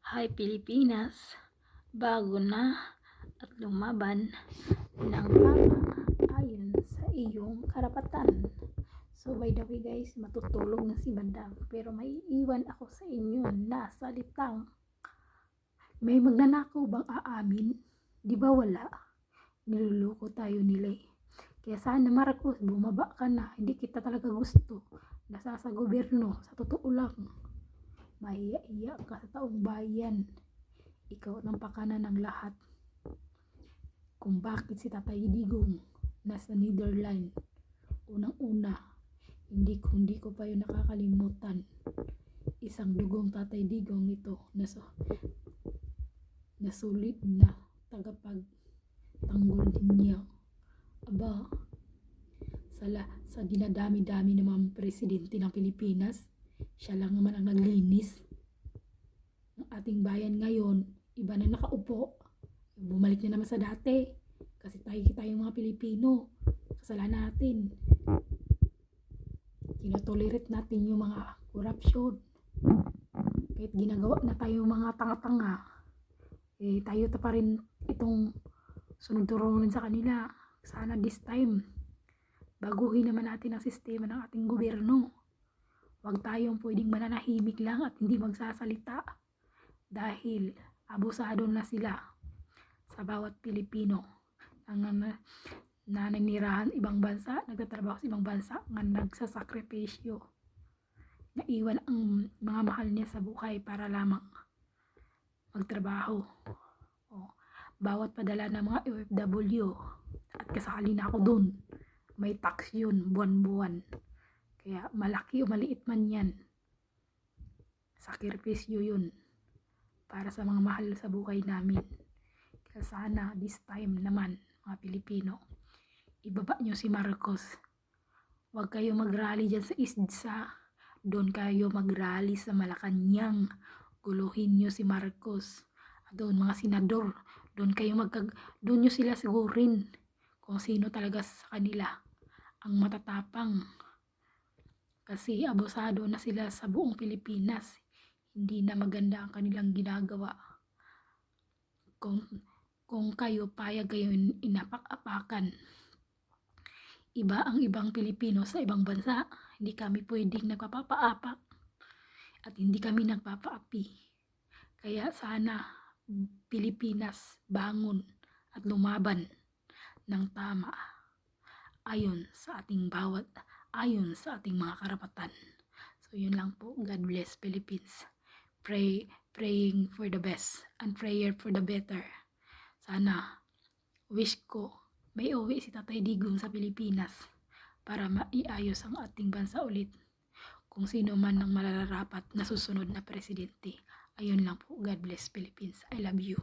Hi Pilipinas, bago na at lumaban ng tama ayon sa iyong karapatan. So by the way guys, matutulog na si Madam, pero may iwan ako sa inyo na salitang may magnanakaw bang aamin? Di ba wala? Niluloko tayo nila eh. Kaya sana Marcos, bumaba ka na, hindi kita talaga gusto. Nasa sa gobyerno, sa totoo lang. Mahiya-iya ka sa taong bayan. Ikaw ang pakana ng lahat. Kung bakit si Tatay Digong nasa Netherlands. Unang-una, hindi ko pa yun nakakalimutan. Isang dugong Tatay Digong ito na sulit na tagapagtanggol din niya. Aba, sa dinadami-dami naman presidente ng Pilipinas, siya lang naman ang naglinis ng ating bayan ngayon. Iba na nakaupo, bumalik na naman sa dati kasi tayong mga Pilipino, kasalanan natin, tinotolerate natin yung mga corruption. Kahit ginagawa na tayo mga tanga-tanga, tayo pa rin itong sunod-turunan sa kanila. Sana this time baguhin naman natin ang sistema ng ating gobyerno. Huwag tayong pwedeng mananahimik lang at hindi magsasalita dahil abusado na sila sa bawat Pilipino na nanirahan ibang bansa, nagtatrabaho sa ibang bansa, nga nagsasakripisyo, naiwan ang mga mahal niya sa buhay para lamang magtrabaho. Bawat padala ng mga OFW, at kasali na ako dun, may tax yun buwan-buwan. Kaya malaki o maliit man yan, sakripisyo yun para sa mga mahal sa buhay namin. Kaya sana this time naman mga Pilipino, ibaba nyo si Marcos. Huwag kayo mag-rally dyan sa ISDSA, doon kayo mag-rally sa Malacanang, guluhin nyo si Marcos. At doon mga senador, doon nyo sila sigurin kung sino talaga sa kanila ang matatapang, kasi abusado na sila sa buong Pilipinas. Hindi na maganda ang kanilang ginagawa. Kung kayo payag kayo inapak-apakan iba ang ibang Pilipino sa ibang bansa, hindi kami pwedeng nagpapaapak at hindi kami nagpapaapi. Kaya sana Pilipinas, bangon at lumaban ng tama ayon sa ating mga karapatan. So yun lang po. God bless Philippines. Praying for the best and prayer for the better. Sana, wish ko may uwi si Tatay Digong sa Pilipinas para maiayos ang ating bansa ulit. Kung sino man ang malarapat na susunod na presidente. Ayun lang po. God bless Philippines. I love you.